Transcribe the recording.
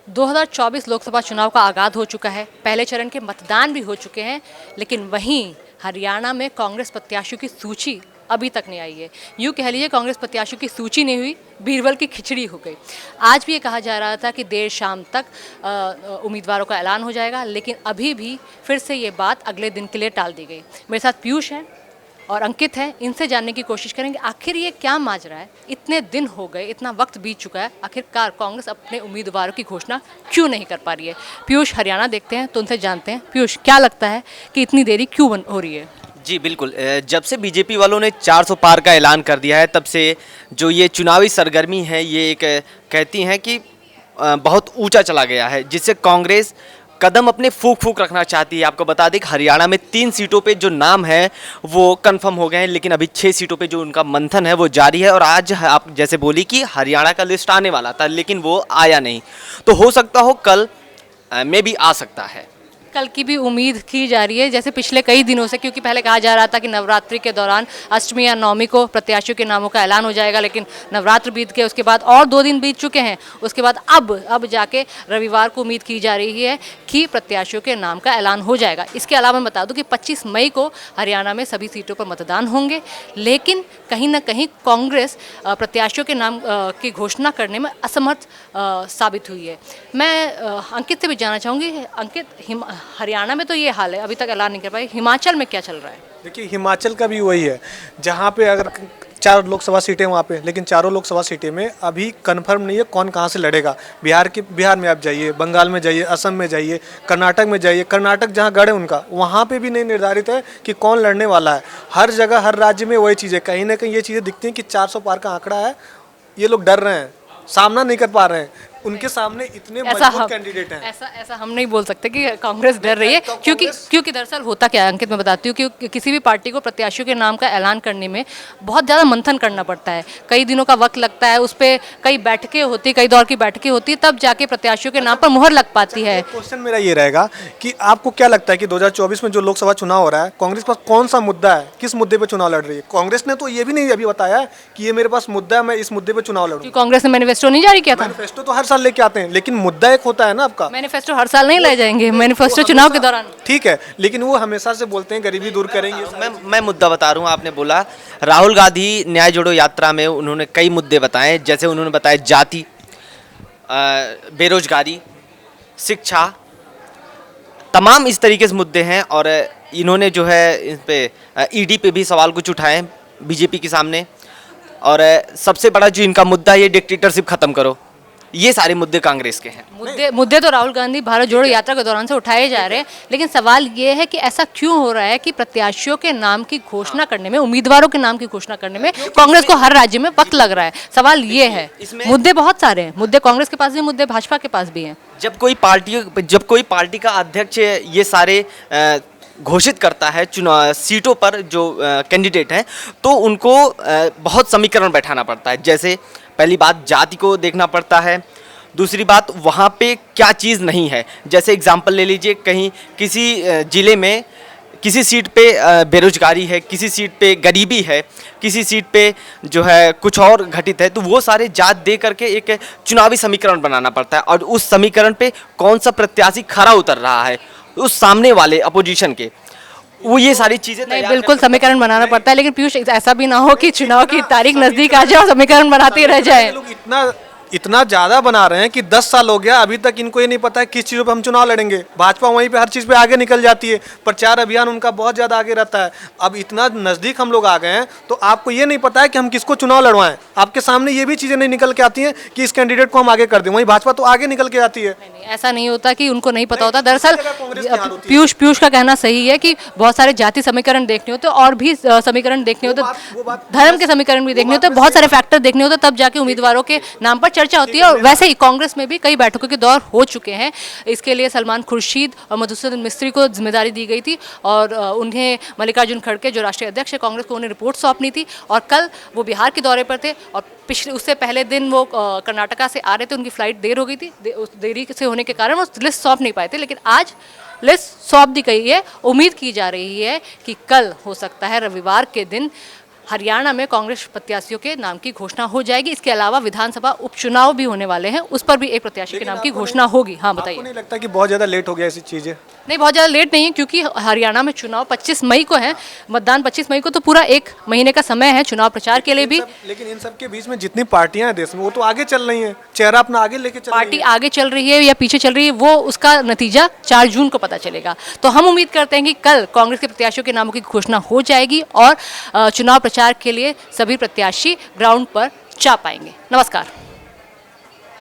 2024 लोकसभा चुनाव का आगाज हो चुका है। पहले चरण के मतदान भी हो चुके हैं, लेकिन वहीं हरियाणा में कांग्रेस प्रत्याशियों की सूची अभी तक नहीं आई है। यूँ कह लीजिए कांग्रेस प्रत्याशियों की सूची नहीं हुई, बीरबल की खिचड़ी हो गई। आज भी ये कहा जा रहा था कि देर शाम तक उम्मीदवारों का ऐलान हो जाएगा, लेकिन अभी भी फिर से ये बात अगले दिन के लिए टाल दी गई। मेरे साथ पीयूष हैं और अंकित है, इनसे जानने की कोशिश करेंगे आखिर ये क्या माजरा है। इतने दिन हो गए, इतना वक्त बीत चुका है, आखिरकार कांग्रेस अपने उम्मीदवारों की घोषणा क्यों नहीं कर पा रही है। पीयूष हरियाणा देखते हैं तो उनसे जानते हैं। पीयूष, क्या लगता है कि इतनी देरी क्यों हो रही है? जी बिल्कुल। जब से बीजेपी वालों ने 400 पार का ऐलान कर दिया है, तब से जो ये चुनावी सरगर्मी है, ये एक कहती हैं कि बहुत ऊंचा चला गया है, जिससे कांग्रेस कदम अपने फूक फूक रखना चाहती है। आपको बता दें कि हरियाणा में 3 सीटों पे जो नाम है वो कंफर्म हो गए हैं, लेकिन अभी 6 सीटों पे जो उनका मंथन है वो जारी है। और आज आप जैसे बोली कि हरियाणा का लिस्ट आने वाला था, लेकिन वो आया नहीं, तो हो सकता हो कल में भी आ सकता है। कल की भी उम्मीद की जा रही है, जैसे पिछले कई दिनों से, क्योंकि पहले कहा जा रहा था कि नवरात्रि के दौरान अष्टमी या नवमी को प्रत्याशियों के नामों का ऐलान हो जाएगा, लेकिन नवरात्र बीत गए, उसके बाद और 2 दिन बीत चुके हैं। उसके बाद अब जाके रविवार को उम्मीद की जा रही है कि प्रत्याशियों के नाम का ऐलान हो जाएगा। इसके अलावा मैं बता दूं कि 25 मई को हरियाणा में सभी सीटों पर मतदान होंगे, लेकिन कहीं ना कहीं कांग्रेस प्रत्याशियों के नाम की घोषणा करने में असमर्थ साबित हुई है। मैं अंकित से भी जानना चाहूँगी। अंकित, हरियाणा में तो ये हाल है, अभी तक ऐलान नहीं कर पाए, हिमाचल में क्या चल रहा है? देखिए, हिमाचल का भी वही है, जहाँ पे अगर 4 लोकसभा सीटें वहाँ पे, लेकिन चारों लोकसभा सीटें में अभी कंफर्म नहीं है कौन कहाँ से लड़ेगा। बिहार में आप जाइए, बंगाल में जाइए, असम में जाइए, कर्नाटक में जाइए। कर्नाटक जहाँ गढ़ है उनका, वहाँ पे भी नहीं निर्धारित है कि कौन लड़ने वाला है। हर जगह हर राज्य में वही चीज़ है, कहीं ना कहीं ये चीज़ें दिखती हैं कि 400 पार का आंकड़ा है, ये लोग डर रहे हैं, सामना नहीं कर पा रहे हैं। उनके सामने इतने मजबूत कैंडिडेट हैं। ऐसा हम नहीं बोल सकते कि कांग्रेस डर रही है, क्योंकि दरअसल होता क्या है अंकित, मैं बताती हूँ कि किसी भी पार्टी को प्रत्याशियों के नाम का ऐलान करने में बहुत ज़्यादा मंथन करना पड़ता है, कई दिनों का वक्त लगता है, उस पर कई बैठकें होती, कई दौर की बैठकें होती, तब जाके प्रत्याशियों के नाम पर मुहर लग पाती है। क्वेश्चन मेरा ये रहेगा कि आपको क्या लगता है कि 2024 में जो लोकसभा चुनाव हो रहा है, कांग्रेस के पास कौन सा मुद्दा है, किस मुद्दे पे चुनाव लड़ रही है? कांग्रेस ने तो ये भी नहीं अभी बताया कि ये मेरे पास मुद्दा है, मैं इस मुद्दे पे चुनाव लड़ूंगा। कांग्रेस ने मैनिफेस्टो नहीं जारी किया था? मैनिफेस्टो तो हर साल लेके आते हैं, लेकिन मुद्दा एक होता है ना आपका। मैनिफेस्टो हर साल नहीं ले जाएंगे, मैनिफेस्टो चुनाव के दौरान ठीक है, लेकिन वो हमेशा से बोलते हैं गरीबी दूर करेंगे। मैं मुद्दा बता रहा हूँ। आपने बोला राहुल गांधी न्याय जोड़ो यात्रा में उन्होंने कई मुद्दे बताए, जैसे उन्होंने बताया जाति, बेरोजगारी, शिक्षा, तमाम इस तरीके से मुद्दे हैं। और इन्होंने जो है इस पे ईडी पे भी सवाल कुछ उठाए बीजेपी के सामने। और सबसे बड़ा जो इनका मुद्दा है, ये डिक्टेटरशिप खत्म करो। ये सारे मुद्दे कांग्रेस के हैं। मुद्दे तो राहुल गांधी भारत जोड़ो यात्रा के दौरान से उठाए जा रहे हैं, लेकिन सवाल ये है कि ऐसा क्यों हो रहा है कि प्रत्याशियों के नाम की घोषणा करने में, उम्मीदवारों के नाम की घोषणा करने में कांग्रेस को हर राज्य में वक्त लग रहा है। सवाल ये है, मुद्दे बहुत सारे हैं, मुद्दे कांग्रेस के पास भी, मुद्दे भाजपा के पास भी हैं। जब कोई पार्टी का अध्यक्ष ये सारे घोषित करता है चुनाव सीटों पर जो कैंडिडेट हैं, तो उनको बहुत समीकरण बैठाना पड़ता है। जैसे पहली बात, जाति को देखना पड़ता है। दूसरी बात, वहाँ पे क्या चीज़ नहीं है। जैसे एग्जांपल ले लीजिए, कहीं किसी ज़िले में किसी सीट पे बेरोजगारी है, किसी सीट पे गरीबी है, किसी सीट पे जो है कुछ और घटित है, तो वो सारे जात दे करके एक चुनावी समीकरण बनाना पड़ता है। और उस समीकरण पे कौन सा प्रत्याशी खरा उतर रहा है उस सामने वाले अपोजिशन के, वो ये सारी चीजें नहीं, बिल्कुल समीकरण बनाना पड़ता है, लेकिन पीयूष ऐसा भी ना हो कि चुनाव की तारीख नजदीक आ जाए और समीकरण बनाते रह जाए। इतना ज्यादा बना रहे हैं कि 10 साल हो गया, अभी तक इनको ये नहीं पता है किस चीज़ों पे हम चुनाव लड़ेंगे। भाजपा वहीं पे हर चीज़ पे आगे निकल जाती है, प्रचार अभियान उनका बहुत ज़्यादा आगे रहता है। अब इतना नज़दीक हम लोग आ गए हैं, तो आपको ये नहीं पता है कि हम किसको चुनाव लड़वाएं। आपके सामने ये भी चीज़ें नहीं निकल के आती हैं कि इस कैंडिडेट को हम आगे कर दें। वहीं भाजपा तो आगे निकल के आती है। ऐसा नहीं होता कि उनको नहीं पता होता। दरअसल पीयूष का कहना सही है कि बहुत सारे जाति समीकरण देखने होते, और भी समीकरण देखने होते, धर्म के समीकरण भी देखने होते, बहुत सारे फैक्टर देखने होते, तब जाके उम्मीदवारों के नाम पर चर्चा होती है। और वैसे ही कांग्रेस में भी कई बैठकों के दौर हो चुके हैं। इसके लिए सलमान खुर्शीद और मधुसूदन मिस्त्री को जिम्मेदारी दी गई थी, और उन्हें मल्लिकार्जुन खड़गे जो राष्ट्रीय अध्यक्ष है कांग्रेस को, उन्हें रिपोर्ट सौंपनी थी। और कल वो बिहार के दौरे पर थे, और उससे पहले दिन वो कर्नाटका से आ रहे थे, उनकी फ्लाइट देर हो गई थी, देरी से होने के कारण वो लिस्ट सौंप नहीं पाए थे, लेकिन आज लिस्ट सौंप दी गई है। उम्मीद की जा रही है कि कल हो सकता है रविवार के दिन हरियाणा में कांग्रेस प्रत्याशियों के नाम की घोषणा हो जाएगी। इसके अलावा विधानसभा उपचुनाव भी होने वाले हैं, उस पर भी एक प्रत्याशी के नाम की घोषणा होगी। हाँ बताइए। आपको नहीं लगता कि बहुत ज़्यादा लेट हो गया ऐसी चीज़ें? नहीं, बहुत ज़्यादा लेट नहीं है, क्योंकि हरियाणा में चुनाव 25 मई को है, मतदान 25 मई को, तो पूरा एक महीने का समय है चुनाव प्रचार के लिए भी। लेकिन इन सब के बीच में जितनी पार्टियां हैं देश में वो तो आगे चल रही हैं, चेहरा अपना आगे लेके चल पार्टी रही है। आगे चल रही है या पीछे चल रही है, वो उसका नतीजा 4 जून को पता चलेगा। तो हम उम्मीद करते हैं कि कल कांग्रेस के प्रत्याशियों के नामों की घोषणा हो जाएगी और चुनाव प्रचार के लिए सभी प्रत्याशी ग्राउंड पर जा पाएंगे। नमस्कार।